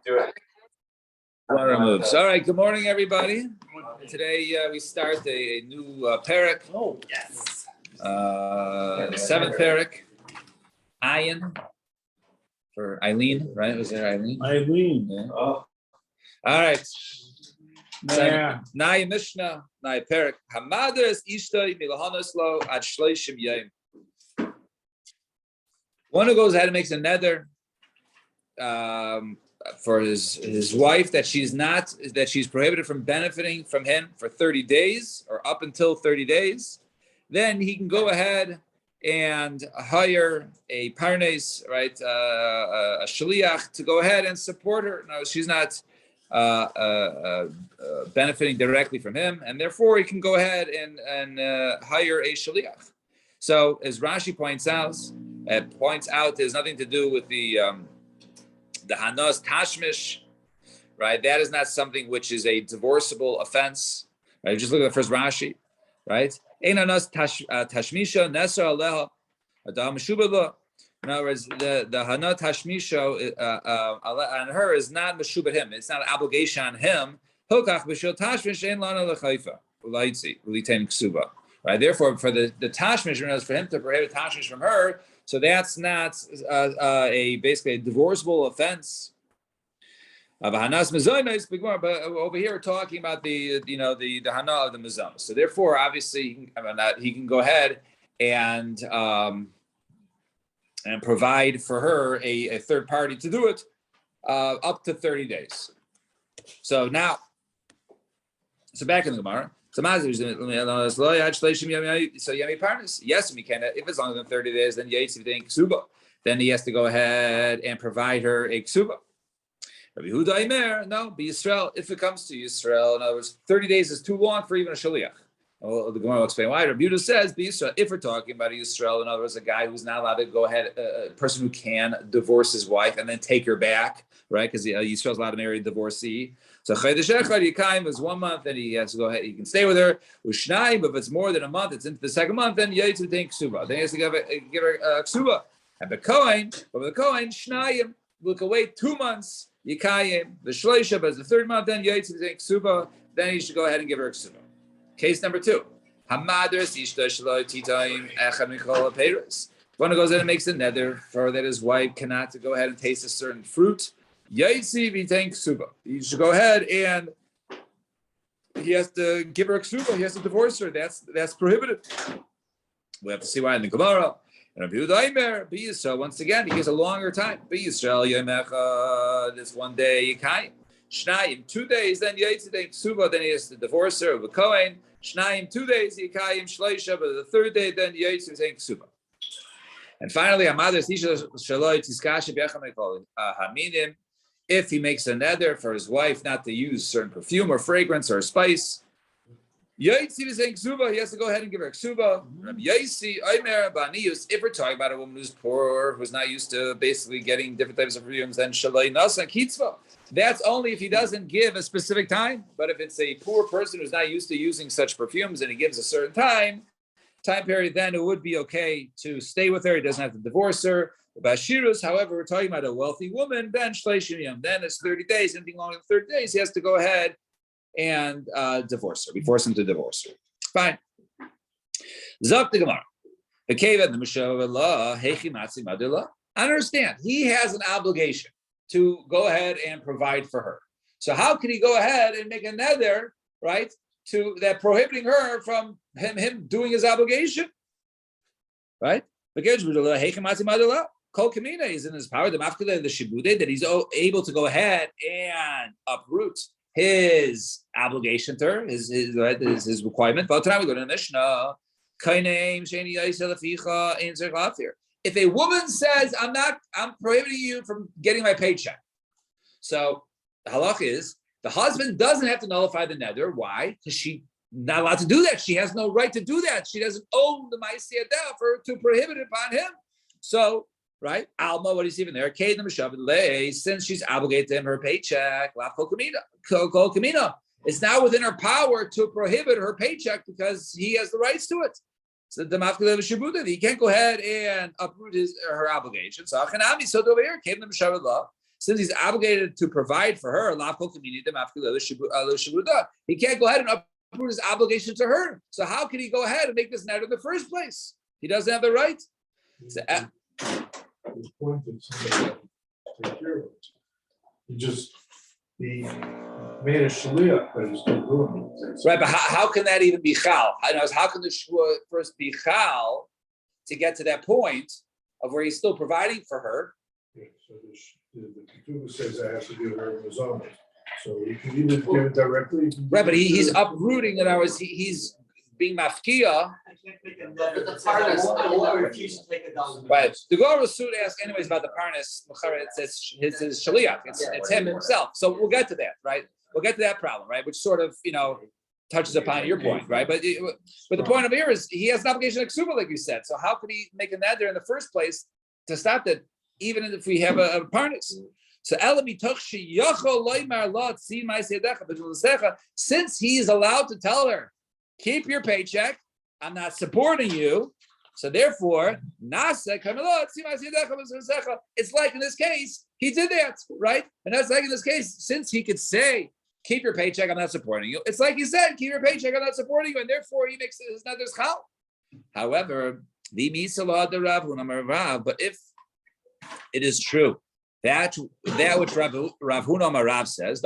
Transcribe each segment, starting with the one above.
Do it. One removes. All right. Good morning, everybody. Today we start a new parak. Oh yes. Seventh parak. Ayin for Eileen, right? Was there Eileen? Eileen. Yeah. Oh. All right. Yeah. Naya Mishnah, Naya Perak. Hamadres Ishtay Milahanoslo at Shleishim Yom. One who goes ahead and makes a nether for his wife that she's prohibited from benefiting from him for 30 days or up until 30 days, then he can go ahead and hire a parnes, right, a shliach to go ahead and support her. No, she's not benefiting directly from him, and therefore he can go ahead and hire a shliach. So, as Rashi points out, there's nothing to do with the hanas tashmish, right? That is not something which is a divorceable offense, right? Just look at the first Rashi, right? Ein hanas tashmisha nesar aleha adam meshubah. In other words, the hana tashmisha on her is not meshubah him. It's not an obligation on him. Hokach b'shel tashmish ein lana lechayfa ulayitzi ulitain ksuba. Right. Therefore, for the tashmish, for him to prohibit tashmish from her, so that's not basically a divorceable offense. But over here we're talking about the hana of the mezuzah. So therefore, obviously, he can go ahead and provide for her a third party to do it up to 30 days. So now, back in the Gemara. So Yemi Parnas, yes, we can. If it's longer than 30 days, then then he has to go ahead and provide her a ksuba. Rabbi Yehuda Aimer, no, be Yisrael. If it comes to Yisrael, in other words, 30 days is too long for even a shaliach. Well, the Gemara will explain why. Rabbi Yehuda says, be Yisrael. If we're talking about a Yisrael, in other words, a guy who's not allowed to go ahead, a person who can divorce his wife and then take her back, right? Because Yisrael's allowed to marry a divorcee. So Chodesh Echad Yikayim is 1 month, and he has to go ahead. He can stay with her. Ushnayim, but if it's more than a month, it's into the second month. Then Yaitzu take ksuba. Then he has to give her ksuba. And the Kohen, Shnayim, look away 2 months. Yikayim the Shloisha, but it's the third month. Then Yaitzu take ksuba. Then he should go ahead and give her ksuba. Case number 2. Hamadres Ishta Shaloi Titayim Echad Michol Peiros. One who goes in and makes a nether for that his wife cannot to go ahead and taste a certain fruit. Yaitzi v'tein ksuba. He should go ahead and he has to give her a ksuba. He has to divorce her. That's prohibited. We have to see why in the Gemara. And Rabbi Yehuda Aimer, be Yisrael. Once again, he gives a longer time. Be Yisrael Yomecha. This 1 day Yikayim. Shnayim 2 days. Then Yaitzi v'tein ksuba. Then he has to divorce her. V'kohen. Shnayim 2 days Yikayim Shleisha. But the third day then Yaitzi v'tein ksuba. And finally, Hamadres Isha Shaloi Tizkashe B'Echad Michol Haminim. If he makes a nether for his wife not to use certain perfume or fragrance or spice, he has to go ahead and give her a ksuba. If we're talking about a woman who's poor, who's not used to basically getting different types of perfumes, then shalai nasa kitzva. That's only if he doesn't give a specific time. But if it's a poor person who's not used to using such perfumes and he gives a certain time period, then it would be okay to stay with her. He doesn't have to divorce her. Bashirus, however, we're talking about a wealthy woman, then Shleishim Yom, then it's 30 days, anything longer than 30 days, he has to go ahead and divorce her. We force him to divorce her. Fine. Zok the Gemara. I understand. He has an obligation to go ahead and provide for her. So how can he go ahead and make a nether, right, to that prohibiting her from him doing his obligation? Right? Kol Kamina is in his power, the Mafkele, the Shibude, that he's able to go ahead and uproot his obligation to her, his requirement. But we go to the Mishnah. If a woman says, I'm prohibiting you from getting my paycheck. So the halach is the husband doesn't have to nullify the nether. Why? Because she's not allowed to do that. She has no right to do that. She doesn't own the Ma'aseh to prohibit it upon him. So, right? Alma, what is even there? Since she's obligated to him her paycheck, it's now within her power to prohibit her paycheck because he has the rights to it. So the Mafkele Shabuda, he can't go ahead and uproot her obligation. So over here, came the Mishavah law. since he's obligated to provide for her, he can't go ahead and uproot his obligation to her. So how can he go ahead and make this neder in the first place? He doesn't have the right. So, His point is somebody else take care of it. He made a shaliach, but he's still doing it. right, but how can that even be chal? How can the shvua first be chal to get to that point of where he's still providing for her? Yeah, so the ketubah says I have to give her his own. So you can either give it directly. Right, but he's uprooting it. He's being mafkia. But the parnas, I will refuse to take $1. Right. The Gemara Suit asks anyways about the parnas. It says his shaliach. It's him himself. So we'll get to that, right? We'll get to that problem, right? Which sort of touches upon your point, right? But the point of here is he has an obligation to ksuba, like you said. So how could he make a neder in the first place to stop that? Even if we have a parnas. So since he is allowed to tell her, keep your paycheck, I'm not supporting you. So therefore, it's like in this case, he did that, right? And that's like in this case, since he could say, keep your paycheck, I'm not supporting you. It's like he said, keep your paycheck, I'm not supporting you. And therefore he makes his nether's chal. However, but if it is true that which Rav Huna Marav says,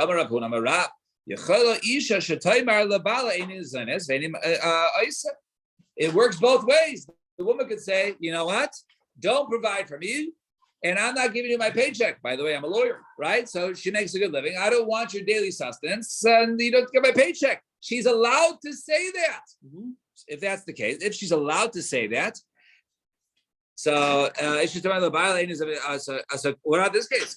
it works both ways. The woman could say, you know what? Don't provide for me, and I'm not giving you my paycheck. By the way, I'm a lawyer, right? So she makes a good living. I don't want your daily sustenance, and you don't get my paycheck. She's allowed to say that. If that's the case, if she's allowed to say that, so what about this case?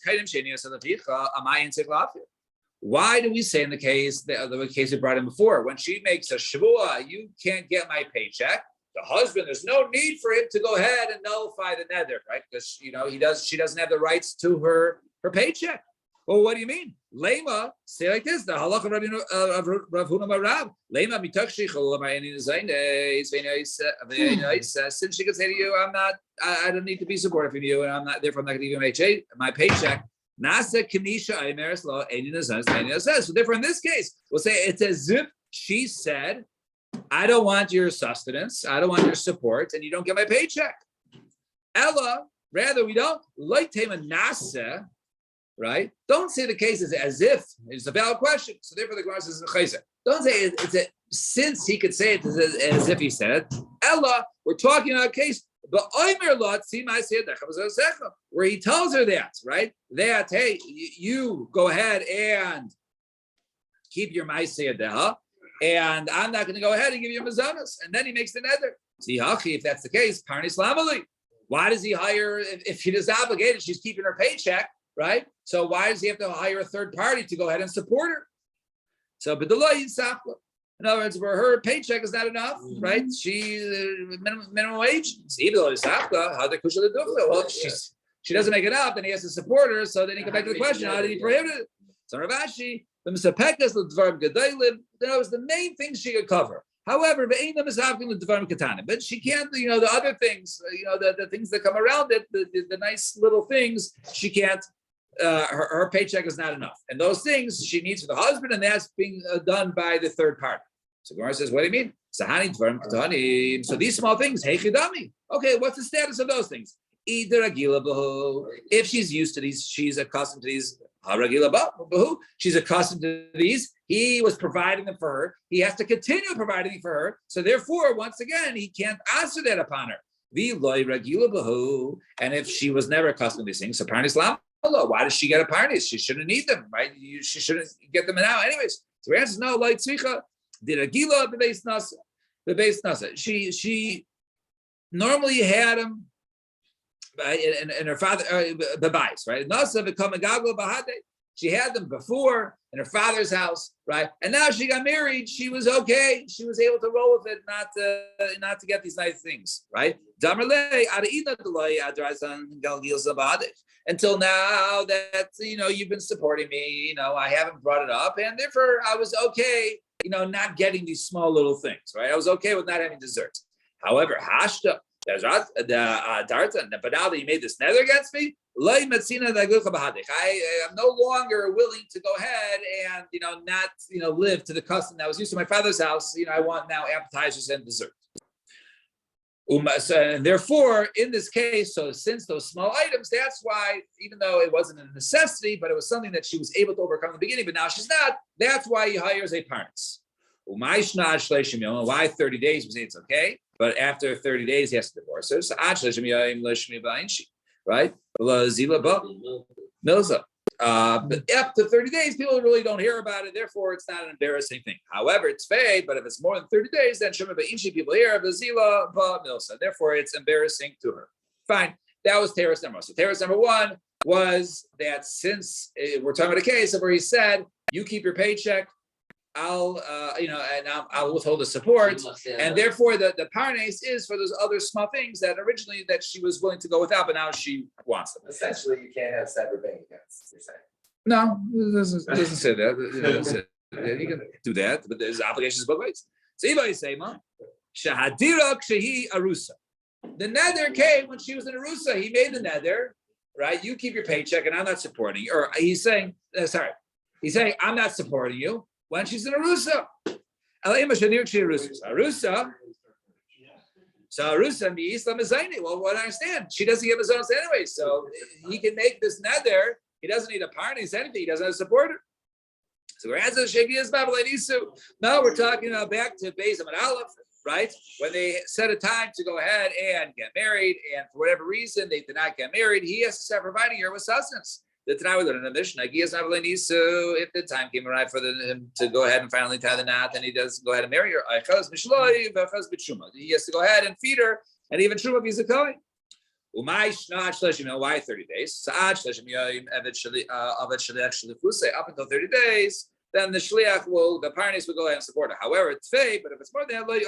Why do we say in the case we brought in before, when she makes a shavua, you can't get my paycheck? The husband, there's no need for him to go ahead and nullify the nether, right? Because she doesn't have the rights to her paycheck. Well, what do you mean? Lema, say like this: the halacha of Rav Huna Marav. Lema since she could say to you, I don't need to be supportive of you, and I'm not going to give you my paycheck. Nasa Kanisha Aimeris law says. So therefore, in this case, we'll say it's as if she said, I don't want your sustenance, I don't want your support, and you don't get my paycheck. Ella, rather we don't like Tema Nasa, right? Don't say the case is as if it's a valid question. So therefore, the Gemara says don't say since he could say it as if he said it. Ella, we're talking about a case. Where he tells her that, right? That, hey, you go ahead and keep your ma'aseh yadeha, and I'm not going to go ahead and give you mazanas. And then he makes the nether. See, if that's the case, parnis lamali. Why does he hire, if she is obligated, she's keeping her paycheck, right? So why does he have to hire a third party to go ahead and support her? So, but the law is sapla. In other words, where her paycheck is not enough, right? She minimum wage. Well, she doesn't make it up, then he has to support her. So then he come back to the question: how did he prohibit it? So Ravashi, the main things she could cover. However, but she can't. The other things. The things that come around it, the nice little things, she can't. Her paycheck is not enough, and those things she needs for the husband, and that's being done by the third party. So Gemara says, what do you mean? So these small things, heichidami. Okay, what's the status of those things? Either if she's used to these, she's accustomed to these. She's accustomed to these. He was providing them for her. He has to continue providing for her. So therefore, once again, he can't answer that upon her. And if she was never accustomed to these things, so parnis lam. Why does she get a parnis? She shouldn't need them, right? She shouldn't get them now, anyways. So the answer is no. Like tzricha did agila the base nasa. She normally had them, and her father babais, right? Nasa become a gago bahade. She had them before in her father's house, right? And now she got married. She was okay. She was able to roll with it, not to get these nice things, right? Until now that you've been supporting me, I haven't brought it up, and therefore I was okay, not getting these small little things, right? I was okay with not having dessert. However, hashta, but now that you made this nether against me, I am no longer willing to go ahead and not live to the custom that was used to my father's house. I want now appetizers and dessert. And therefore, in this case, so since those small items, that's why, even though it wasn't a necessity, but it was something that she was able to overcome in the beginning, but now she's not, that's why he hires a parents. Why 30 days? We say it's okay, but after 30 days, he has to divorce her. So, right? Milza. But after 30 days, people really don't hear about it. Therefore, it's not an embarrassing thing. However, it's fade, but if it's more than 30 days, then Shema Ba'inshi people hear Bazila Milsa. Therefore, it's embarrassing to her. Fine. That was teres number one. So teres number one was that since we're talking about a case where he said, you keep your paycheck, I'll withhold the support, and therefore the parnes is for those other small things that originally that she was willing to go without, but now she wants them. Essentially, you can't have separate bank accounts, you're saying. No, it doesn't say that. You can do that, but there's obligations both ways. So Ibai say, Shahadira Kshehi Arusa. The nether came when she was in Arusa. He made the nether, right? You keep your paycheck, and I'm not supporting you. Or he's saying, I'm not supporting you when she's in Arusa. Arusa. So Arusa and the Islam is Zaini. Well, what I understand, she doesn't give his own anyway, so he can make this nether. He doesn't need a party, anything. He doesn't have a supporter. So we're answering Shegias Babylonisu. Now we're talking about back to Beis and Aleph, right? When they set a time to go ahead and get married, and for whatever reason they did not get married, he has to start providing her with sustenance. The tonight we learn in the Mishnah, if the time came around for him to go ahead and finally tie the knot, then he does go ahead and marry her. He has to go ahead and feed her, and even Truma if he's a Kohen. Why 30 days? Up until 30 days, then the shliach the parnes will go ahead and support her. However, it's fake, but if it's more than then the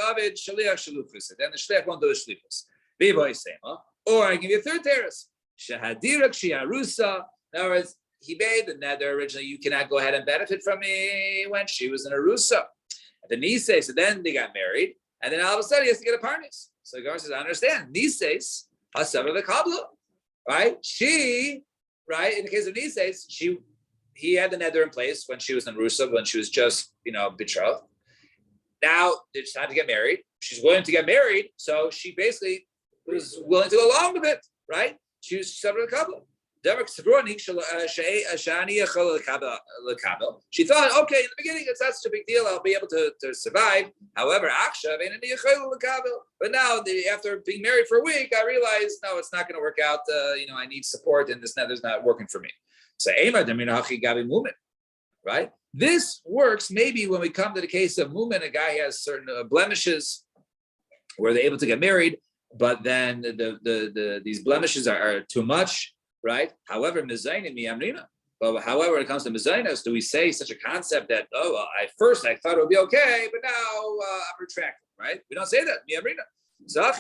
shliach won't do the shlichus. Or I give you a third terrace. Shahadirak shiarusa. In other words, he made the nether originally. You cannot go ahead and benefit from me when she was in Arusa. The Nises, so then they got married, and then all of a sudden he has to get a parnes. So the Gemara says, I understand. Nises, Hasav of the Kabbalah, right? She, right, in the case of Nises, he had the nether in place when she was in Arusa, when she was just, betrothed. Now it's time to get married. She's willing to get married, so she basically was willing to go along with it, right? She was Hasav of the Kabbalah. She thought, okay, in the beginning, it's not such a big deal. I'll be able to survive. However, but now, after being married for a week, I realized, no, it's not going to work out. I need support, and this nether's not working for me. So, right? This works maybe when we come to the case of Mumin, a guy has certain blemishes where they're able to get married, but then these blemishes are too much. Right. However, mezainim miyamrina. But however, when it comes to mezainas, do we say such a concept that I thought it would be okay, but now I'm retracting? Right? We don't say that miyamrina. So that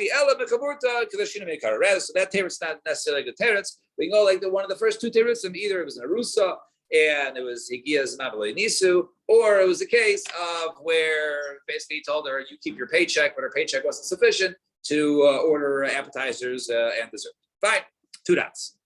teretz not necessarily like the teretz. We can go like one of the first two teretz, and either it was an arusa and it was higias mabelei nisu, or it was a case of where basically he told her you keep your paycheck, but her paycheck wasn't sufficient to order appetizers and dessert. Fine, 2 dots.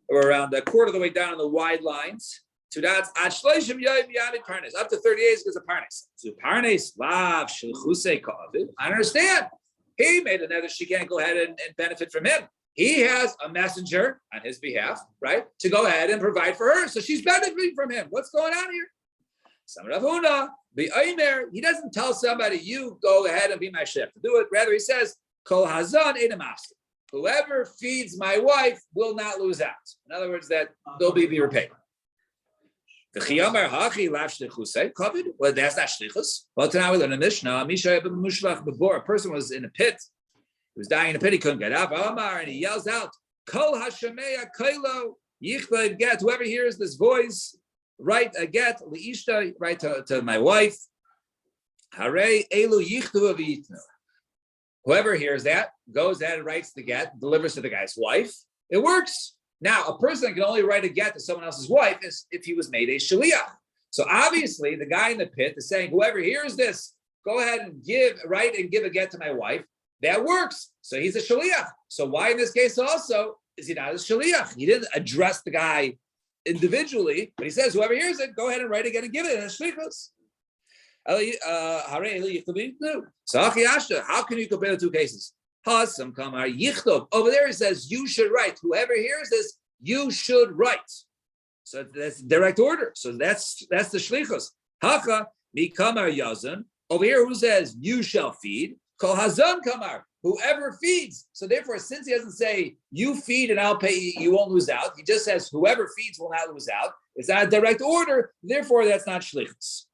Or around a quarter of the way down on the wide lines. 2 dots. Up to 30 days because of parnes. So parnes lav shilchusei ka'avid. I understand. He made another. She can't go ahead and benefit from him. He has a messenger on his behalf, right, to go ahead and provide for her. So she's benefiting from him. What's going on here? He doesn't tell somebody, you go ahead and be my chef to do it. Rather, he says, Kol hazan edamaster. Whoever feeds my wife will not lose out. In other words, that they'll be repaid. Well, that's not shlichus. Well, tonight we learn in Mishnah. Before a person was in a pit, he was dying in a pit, he couldn't get up. And he yells out, Kol hashameya kailo yichlev get. Whoever hears this voice, write a get liishta, write to my wife. Hare elu yichtu avitnu. Whoever hears that goes ahead and writes the get, delivers to the guy's wife. It works. Now, a person can only write a get to someone else's wife if he was made a shaliach. So obviously, the guy in the pit is saying, whoever hears this, go ahead and write and give a get to my wife. That works. So he's a shaliach. So why in this case also is he not a shaliach? He didn't address the guy individually, but he says, whoever hears it, go ahead and write again and give it as shlichus. So how can you compare the two cases? Over there it says you should write. Whoever hears this, you should write. So that's direct order. So that's the shlichus. Hacha mikamar yazan. Over here, who says you shall feed? Kol hazan kamar. Whoever feeds. So therefore, since he doesn't say you feed and I'll pay you won't lose out, he just says whoever feeds will not lose out. It's not a direct order. Therefore, that's not shlichus.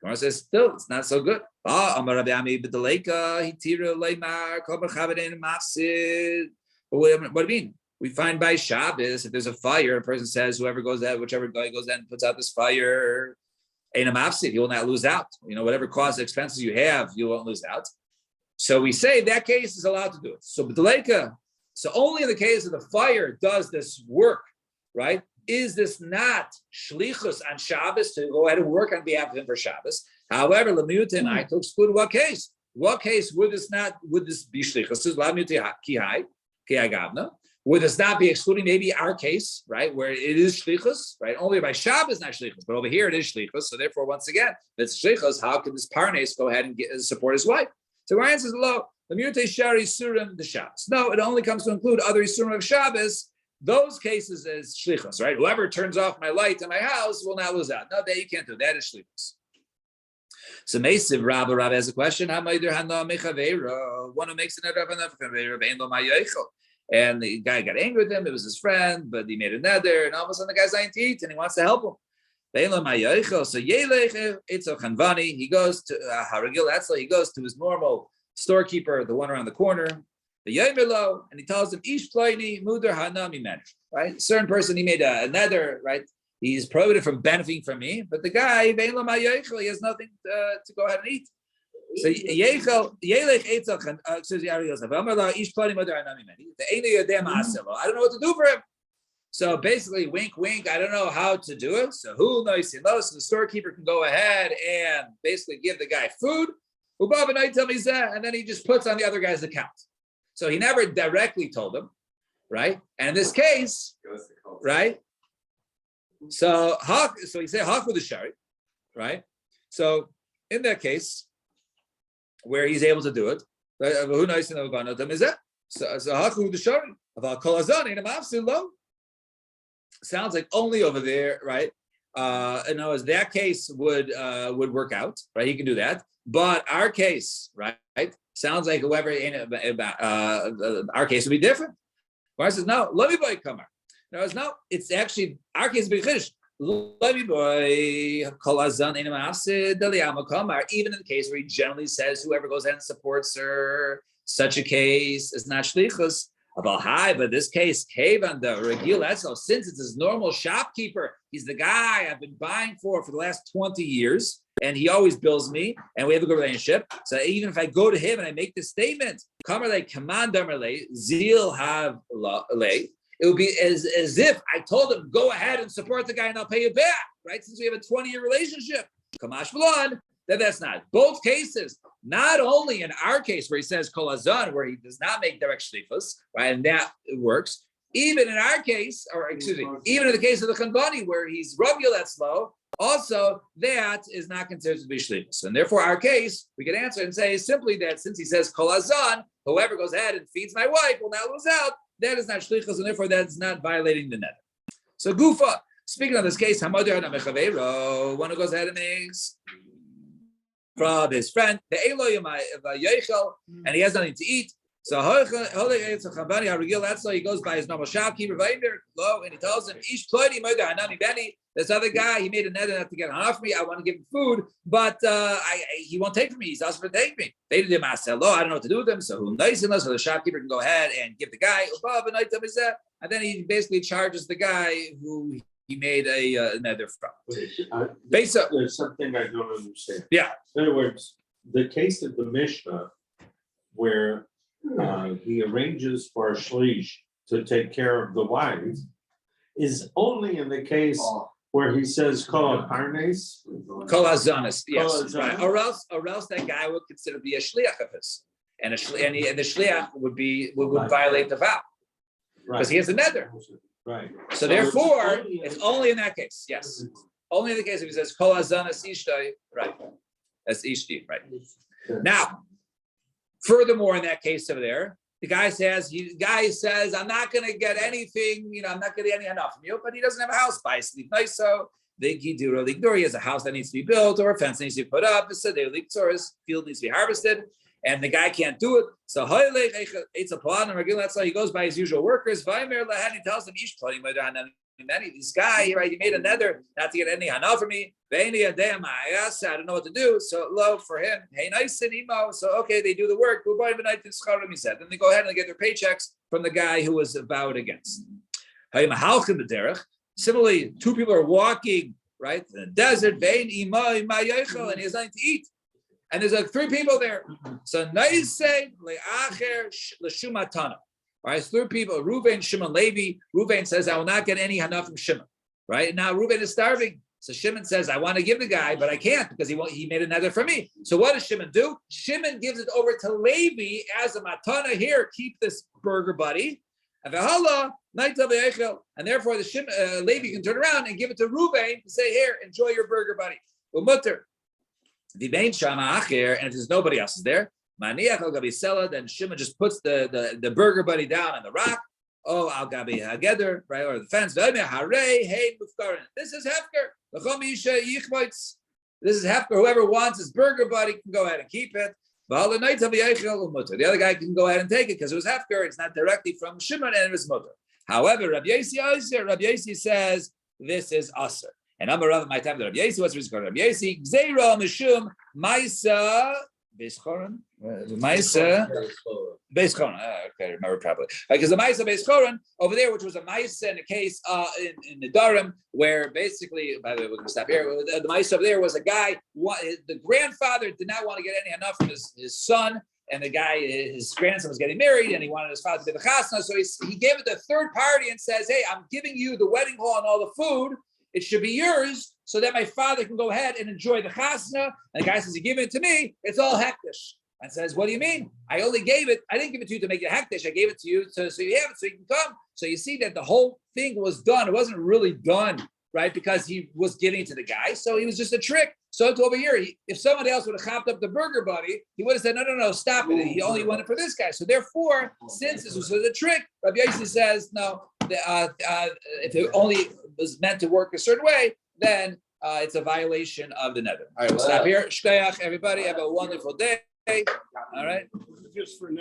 Gemara says still, it's not so good. What do you mean? We find by Shabbos, if there's a fire, a person says, whoever goes out, whichever guy goes out and puts out this fire, ain't a mafsid, you will not lose out. Whatever cost expenses you have, you won't lose out. So we say that case is allowed to do it. So only in the case of the fire does this work, right? Is this not shlichus on Shabbos to go ahead and work on behalf of him for Shabbos? However, lemiutin I to exclude what case? What case would this be shlichus? Would this not be excluding maybe our case, right, where it is shlichus, right? Only by Shabbos not shlichus, but over here it is shlichus. So therefore, once again, if it's shlichus, how can this parnes go ahead and support his wife? So our answer is low. Lemiute shari surim the Shabbos. No, it only comes to include other surim of Shabbos. Those cases is shlichus, right? Whoever turns off my light in my house will not lose out. No, that you can't do. That is shlichus. So Meisiv Rabba has a question. One who makes an and the guy got angry with him. It was his friend, but he made a nether, and all of a sudden the guy's dying to eat, and he wants to help him. So Yelech Eitzah Chanvani, he goes to Haragil Etzla. He goes to his normal storekeeper, the one around the corner. The Yemelo, and he tells him, Ish Ploini Mudar Hanami Menach, right? Certain person, he made a nether, right? He's prohibited from benefiting from me, but the guy, he has nothing to go ahead and eat. So Yelech Eitzah Ish Ploini Mudar Hanami Menach. I don't know what to do for him. So basically, wink, wink. I don't know how to do it. So who knows? So the storekeeper can go ahead and basically give the guy food, and then he just puts on the other guy's account. So he never directly told him, right? And in this case, right? So he said hak with the shari, right? So in that case, where he's able to do it, who knows? So hak with the shari. Sounds like only over there, right? In other words, that case would work out, right? He can do that. But our case, right? Sounds like whoever our case would be different. Gemara says, no, let me boy kamar. No, it's actually our case be chiddush. Let me boy kolazan in ma'asid daliyama kamar. Even in the case where he generally says whoever goes in and supports her, such a case is not shlichus. About high, but this case, Kavan the Regil Etzl, since it's his normal shopkeeper, he's the guy I've been buying for the last 20 years, and he always bills me, and we have a good relationship. So even if I go to him and I make this statement, Zil have lay, it would be as if I told him, go ahead and support the guy and I'll pay you back, right? Since we have a 20-year relationship. Kamash V'lon, that's not. Both cases, not only in our case where he says Kol Hazan, where he does not make direct shlichus, right, and that works, even in our case, or excuse me, even in the case of the Chanbani, where he's Rabbi Letzlo, also that is not considered to be shlichus. And therefore, our case, we can answer and say simply that since he says Kol Hazan, whoever goes ahead and feeds my wife will now lose out, that is not shlichus, and therefore that is not violating the net. So Gufa, speaking of this case, one who goes ahead and makes from his friend, and he has nothing to eat. So he goes by his normal shopkeeper, and he tells him, this other guy, he made a nether not to get off me. I want to give him food, but he won't take from me. He's asking for take me. They did I don't know what to do with them. So who nice enough, so the shopkeeper can go ahead and give the guy, and then he basically charges the guy who he made a nether from. There's something I don't understand. Yeah. In other words, the case of the Mishnah where he arranges for a shlish to take care of the wife is only in the case where he says kol parnes, kol hazanis, yes, Kol right. Or else that guy would consider to be a shliach of his, and the shliach would violate the vow. because he has a nether. Right. So therefore, only in- it's only in that case. Yes, only in the case if he says kol hazanas ishtay. Right, that's ishti. Right. Now, furthermore, in that case over there, the guy says, I'm not going to get anything, I'm not going to get any enough from you, but he doesn't have a house by sleep nice. So he has a house that needs to be built or a fence that needs to be put up. So his field needs to be harvested, and the guy can't do it. So it's a plan. That's how he goes by his usual workers. He tells them, this guy, right? He made a nether not to get any hana from me. I don't know what to do. So low for him. Hey, nice and emo. So okay, they do the work. He said. Then they go ahead and get their paychecks from the guy who was vowed against. Similarly, two people are walking right in the desert. And he has nothing to eat. And there's like three people there. So nice say le'acher l'shumatana. All right, so three people, Reuven, Shimon, Levi. Reuven says, I will not get any hana from Shimon. Right? Now Reuven is starving. So Shimon says, I want to give the guy, but I can't because he made another for me. So what does Shimon do? Shimon gives it over to Levi as a matana. Here, keep this burger buddy. And therefore the Levi can turn around and give it to Reuven and say, here, enjoy your burger buddy. Umutter. And if there's nobody else is there, then Shimon just puts the burger buddy down on the rock. Oh, al gabi hageder, right, or the fence. This is hefker. This is hefker. Whoever wants his burger buddy can go ahead and keep it. The other guy can go ahead and take it because it was hefker. It's not directly from Shimon and it was mutter. However, Rabbi Yosi says this is aser. And I'm a Rav my time. Rabbi Yosi, what's called Rabbi Yosi? Gzeira mishum ma'isa. Beischoron, Maisa Beischoron. Okay, remember properly. Because the Maisa Beischoron over there, which was a Maisa in a case in the Durham, where basically, by the way, we're going to stop here. The Maisa over there was a guy. The grandfather did not want to get any enough from his son, and the guy, his grandson, was getting married, and he wanted his father to be the chasna. So he gave it to a third party and says, "Hey, I'm giving you the wedding hall and all the food. It should be yours, so that my father can go ahead and enjoy the chasna." And the guy says, "You give it to me, it's all hektish." And says, "What do you mean? I only gave it, I didn't give it to you to make it hektish. I gave it to you so you have it, so you can come." So you see that the whole thing was done. It wasn't really done, right? Because he was giving it to the guy. So he was just a trick. So it's over here. If somebody else would have hopped up the burger buddy, he would have said, no, stop it. He only wanted for this guy. So therefore, since this was a trick, Rabbi Yosi says, no, if it only was meant to work a certain way, then it's a violation of the nether. All right, we'll stop here. Shkoyach, everybody. Have a wonderful day. All right. Just for now.